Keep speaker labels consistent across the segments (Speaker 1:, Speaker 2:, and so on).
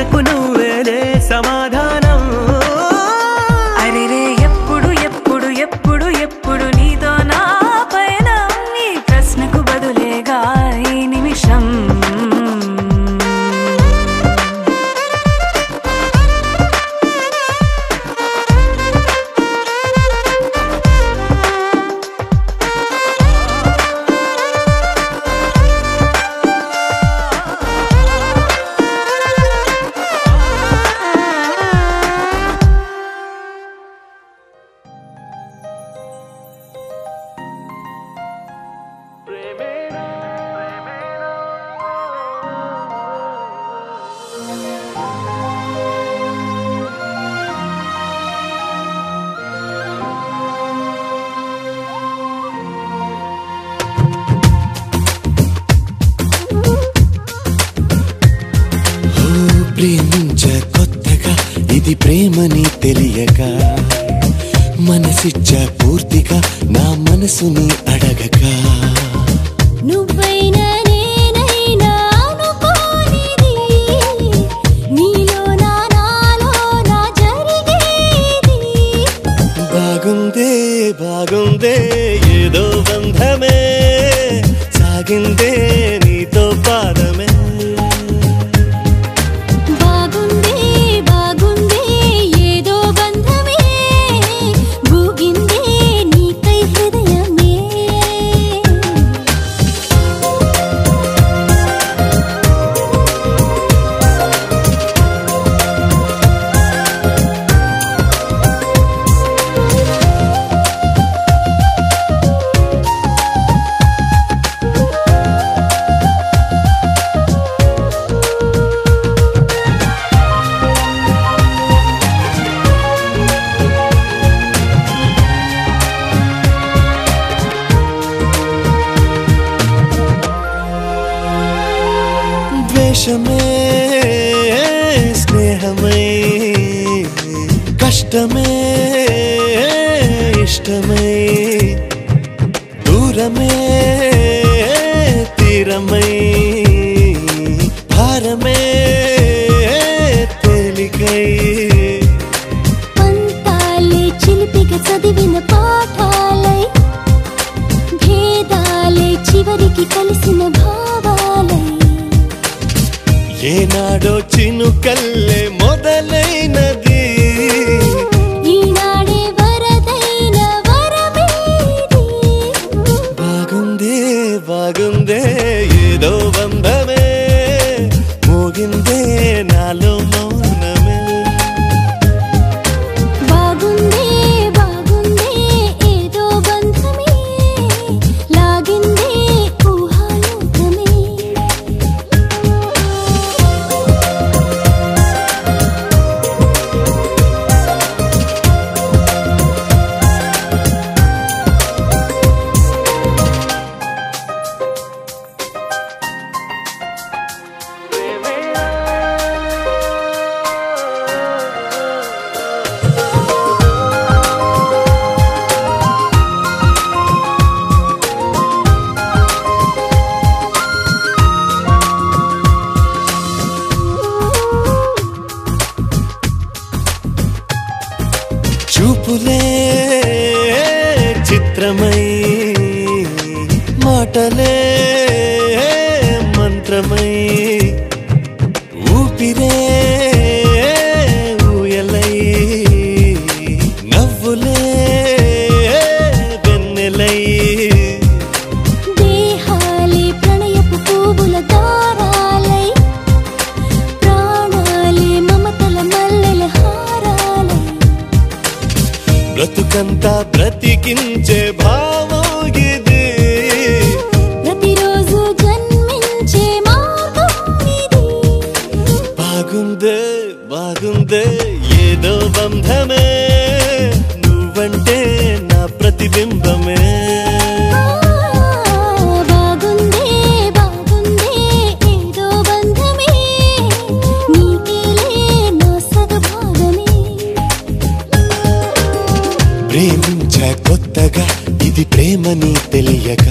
Speaker 1: ప్రశ్నకు నువ్వేలే సమాధానం.
Speaker 2: అరే రే ఎప్పుడు ఎప్పుడు ఎప్పుడు ఎప్పుడు నీతో నా పైన ఈ ప్రశ్నకు బదులేగా ఈ నిమిషం.
Speaker 3: ప్రేమించ కొత్తగా ఇది ప్రేమని తెలియక మనసిచ్చ పూర్తిగా నా మనసుని అడగక
Speaker 4: నువ్వైనా నేనైనా అనుకోనిది నీలో నాలో నా జరిగేది.
Speaker 3: బాగుందే బాగుందే ఏదో బంధమే సాగిందే నీతో పాదమే. ద్వేషమే స్నేహమై కష్టమే ఇష్టమై దూరమే తీరమై భారమే తేలికై
Speaker 4: పంతాలే చిలిపిగా చదివిన పాఠాలై భేదాలే చివరికి కలిసిన భావాలై
Speaker 3: ఏనాడో చినుకల్లే మొదలైనది
Speaker 4: ఈనాడే వరదైన వరమేది.
Speaker 3: బాగుందే బాగుందే ఏదో బంధమే మోగిందే నాలో మౌనమే.
Speaker 4: బాగుందే బాగుందే ఏదో బంధమే లాగిందే ఊహాలోకమే.
Speaker 3: చూపులే చిత్రమై మాటలే మంత్రమై ఊపిరే ఊయలై నవ్వులే వెన్నెలై
Speaker 4: దేహాలే ప్రణయపు పువ్వుల దారాలై ప్రాణాలే మమతల మల్లెల హారాలై
Speaker 3: బ్రతుకంతా బ్రతికించే భావం ఇది
Speaker 4: ప్రతిరోజు జన్మించే మార్గం ఇది.
Speaker 3: బాగుందే బాగుందే ఏదో బంధమే నువ్వంటే నా ప్రతిబింబమే.
Speaker 4: బాగుందే బాగుందే ఏదో బంధమే నీకేలే నా సగభాగమే.
Speaker 3: ప్రేమించ కొత్తగా ఇది ప్రేమని తెలియక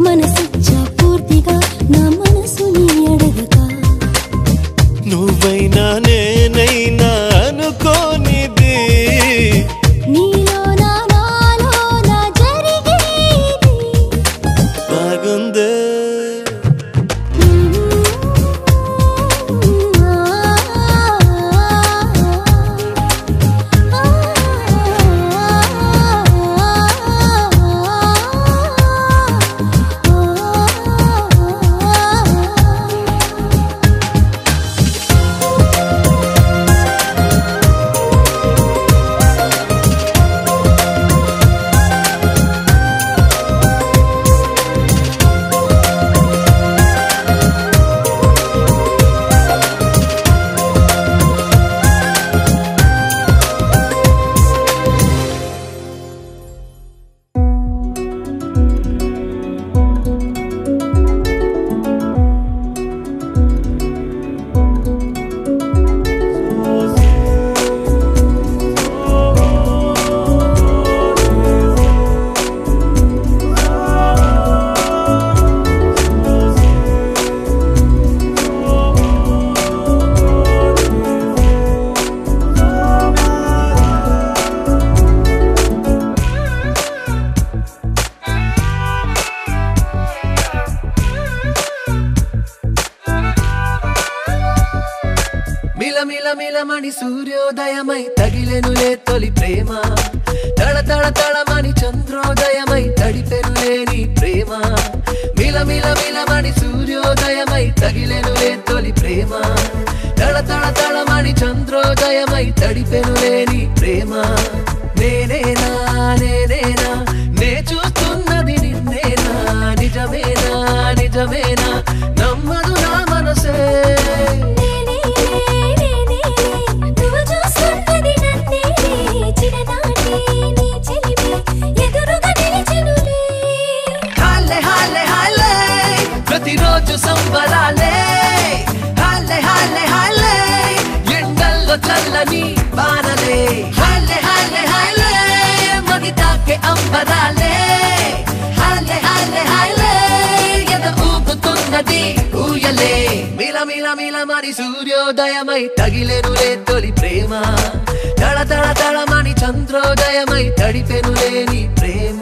Speaker 4: మనసిచ్చ పూర్తిగా నా మనసుని అడగక
Speaker 3: నువ్వైనా నేనైనా అనుకోనిది
Speaker 4: నీలోనా నాలోనా జరిగేది
Speaker 3: బాగుందే
Speaker 1: మిలమిలమని సూర్యోదయమై తగిలెనులే తొలి ప్రేమ తళ తళ తళమని చంద్రోదయమై తడిపెనులే నీ ప్రేమ మిలమిలమని సూర్యోదయమై తగిలెనులే తొలి ప్రేమ తళ తళ తళమని చంద్రోదయమై తడిపెనులే నీ ప్రేమ నేనేనా నేనేనా నే చూస్తున్నది నిన్నేనా నిజమేనా నిజమేనా నమ్మదు నా మనసే ప్రతిరోజు సంబరాలే హాలే హాలే హాలే ఎండల్లో చల్లని వానలే హాలే హాలే హాలే మగితాకే అంబరాలే హాలే హాలే హాలే ఎద ఊపుతున్నది ఊయలే మిలమిలమని సూర్యోదయమై తగిలెనులే తొలి ప్రేమ తళ తళ తళమని చంద్రోదయమై తడిపెనులే నీ ప్రేమ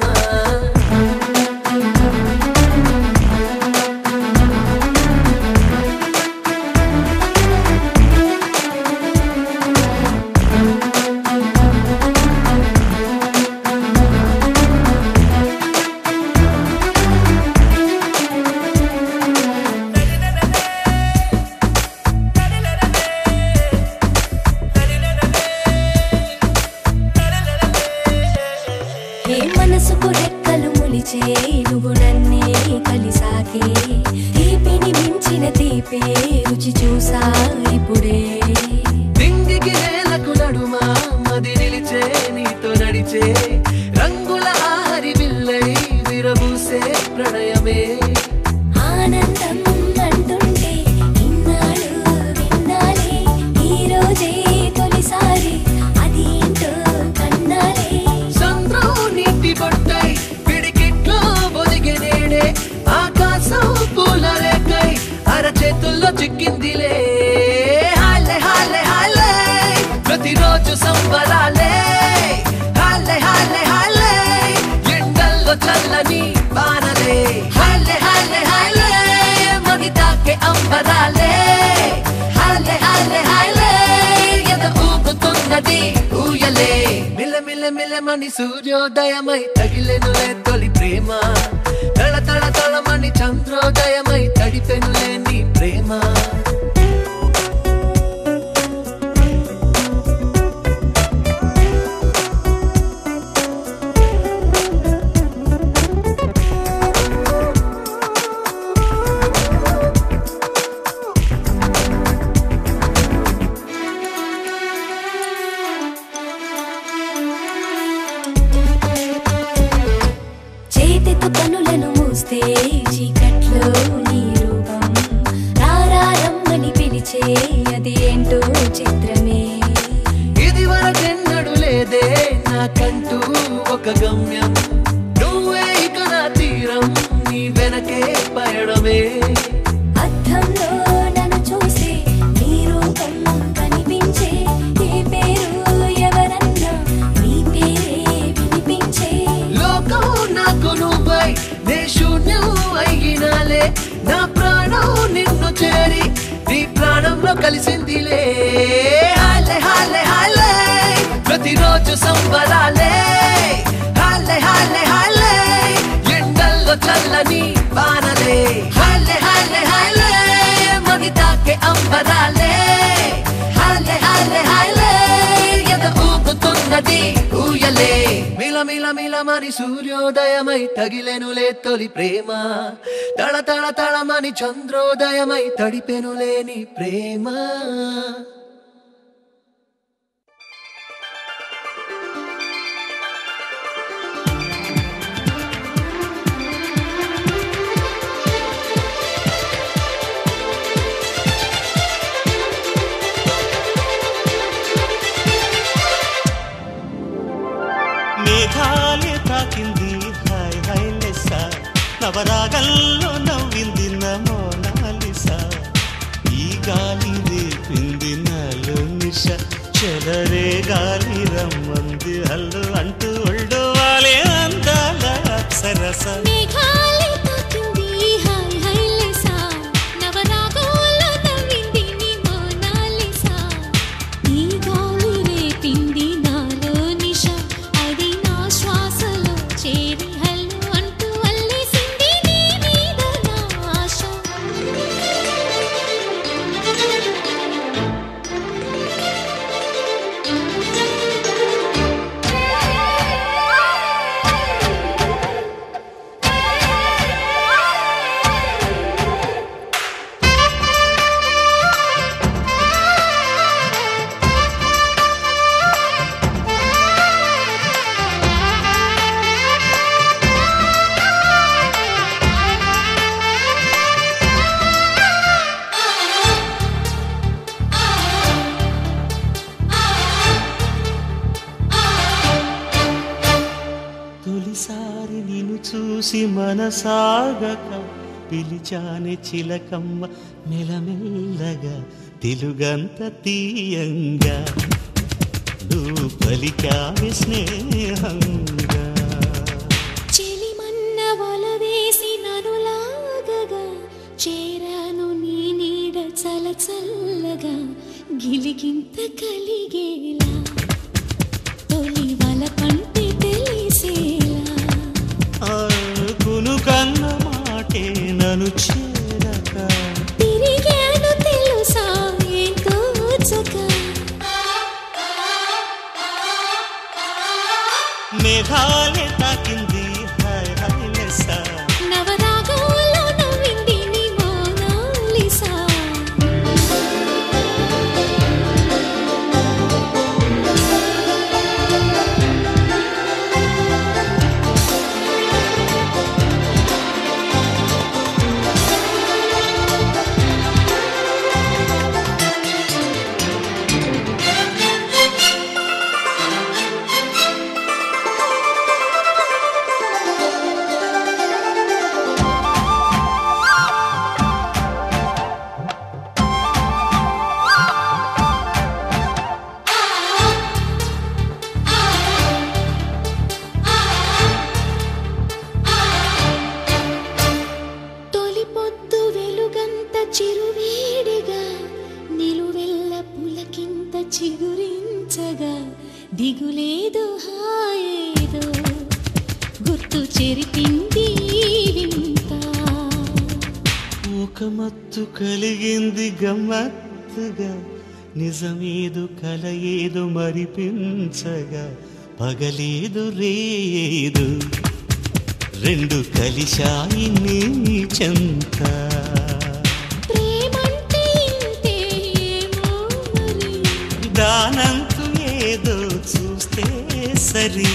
Speaker 4: మనసుకు రెక్కలు ములిచే నువ్వు నన్నే కలిసాకే తీపిని మించిన తీపే రుచి చూసా ఇప్పుడే
Speaker 1: దింగికి నేలకు నడుమా మది నిలిచే నీతో నడిచే రంగుల ఆహరి విల్లై విరబూసే ప్రణయమే
Speaker 4: ఆనందం అంటుంటే ఇన్నాళ్ళు విన్నాలే ఈ రోజే తొలిసారి అది ఏంటో కన్నాలే
Speaker 1: బొట్టై పిడికిట్లో ఒదిగే నేడే ఆకాశం పూల రేకై అరచేతుల్లో చిక్కిందిలే హాలే హాలే హాలే ప్రతిరోజు సంబరాలే హాలే హాలే హాలే ఎండల్లో చల్లని వానలే హాలే హాలే హాలే మగితాకే అంబరాలే హాలే హాలే హాలే ఎద ఊపుతున్నది ఊయలే మిలమిలమని సూర్యోదయమై తగిలెనులే తొలి ప్రేమ తళ తళ తళమని చంద్రోదయమై తడిపెనులే నీ ప్రేమ
Speaker 4: కనులను మూస్తే చీకట్లో నీ రూపం రారమ్మని పిలిచే అది ఏంటో చిత్రమే
Speaker 1: ఇది వరకెన్నడు లేదే నాకంటూ ఒక గమ్యం నువ్వే ఇక నా తీరం నీ వెనకే పయడమే
Speaker 4: అద్దంలో నన్ను చూసి మీరు
Speaker 1: ప్రాణంలో కలిసిందిలే హాలే హాలే హాలే ప్రతిరోజు సంబరాలే హాలే హాలే హాలే ఎండల్లో చల్లని వానలే హాలే హాలే హాలే మగితాకే అంబరాలే హాలే హాలే హాలే ఎద ఊపుతున్నది ఊయలే మిల మిల మిలమని సూర్యోదయమై తగిలెనులే తొలి ప్రేమ తళ తళ తళమని చంద్రోదయమై తడిపెనులేని ప్రేమ
Speaker 5: మేఘాలే తాకింది హాయ్ హాయ్ లెస్సా నవరాగల్లో నవ్వింది మోనాలిసా ఈ గాలి రేపింది నాలో నిష చెలరే గాలి రమ్మంది హల్లు అంటూ ఒళ్ళు వాలే అందాల అప్సరస
Speaker 4: మేఘాలే తాకింది హాయ్ హాయ్ లెసా నవరాగంలో నవ్వింది నీ మోనాలిసా ఈ గాలి రేపింది నాలో నిష అది నా శ్వాసలో చేరి హల్లు అంటూ అల్లేసింది నీ మీద నా ఆశ
Speaker 5: తొలిసారి నిన్ను చూసి మనసాగక పిలిచానే చిలకమ్మ మెలమెల్లగా తెలుగంత తీయంగా నువ్వు పలికావే స్నేహంగా
Speaker 4: చెలిమన్న వల వేసి నన్ను లాగగా చేరాను నీ నీడ చల చల్లగా గిలిగింత కలిగేలా తొలి వల పంటి తెలిసేలా
Speaker 5: కును కన్న మాటే నన్ను చేరక
Speaker 4: తిరిగాను తెలుసా ఎంతో చక్క
Speaker 5: మేఘాలే తాకింది హాయ్ హాయ్ లెస్సా
Speaker 4: నవరాగంలో నవ్వింది నీ మోనాలిసా తొలి పొద్దు వెలుగంత చిరువేడిగా నిలువెల్ల పులకింత చిగురించగా దిగులేదు హాయేదో గుర్తు చెరిపింది వింత
Speaker 5: ఒక మత్తు కలిగింది గమ్మత్తుగా నిజమేదు కల ఏదు మరిపించగా పగలేదు రేదు రెండు కలిశాయి నీ చెంత
Speaker 4: ప్రేమంటే ఇంతేమో మరి
Speaker 5: దానంతు ఏదో చూస్తే సరి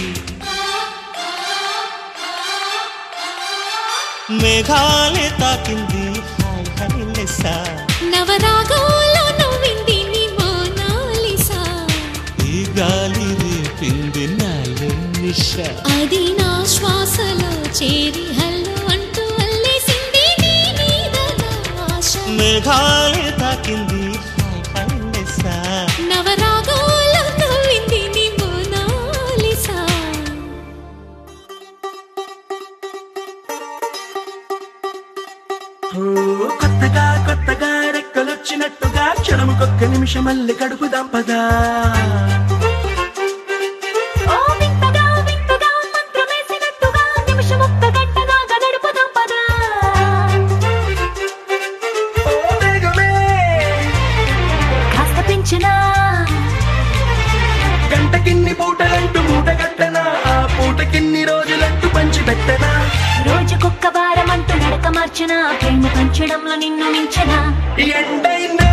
Speaker 5: మేఘాలే తాకింది హాయ్ హాయ్ లెస్సా
Speaker 4: నవరాగంలో నవ్వింది నీ మోనాలిసా
Speaker 5: ఈ గాలి రేపింది నాలో నిష
Speaker 4: అది నా శ్వాసలో చేరి హల్లు అంటూ అల్లేసింది నీ మీద నా ఆశ
Speaker 5: మేఘాలే తాకింది హాయ్ హాయ్ లెస్సా
Speaker 4: నవరాగంలో నవ్వింది నీ మోనాలిసా
Speaker 1: కొత్తగా కొత్తగా
Speaker 3: క్షణముకొక్క నిమిషమల్లె గడుపుదాం పదా
Speaker 2: ఓ వింతగా వింతగా మంత్రమేసినట్టుగా నిమిషమొక్క గంటగా గడుపుదాం పదా
Speaker 3: ఓ వేగమే
Speaker 2: కాస్త పెంచినా
Speaker 3: గంటకిన్ని పూటలంటూ మూటగట్టనా ఆ పూటకిన్ని రోజులంటూ పంచి పెట్టనా
Speaker 2: రోజుకొక్క వారమంటూ నడక మార్చనా ప్రేమ పంచడంలో నిన్ను మించనా
Speaker 3: ఎండైనా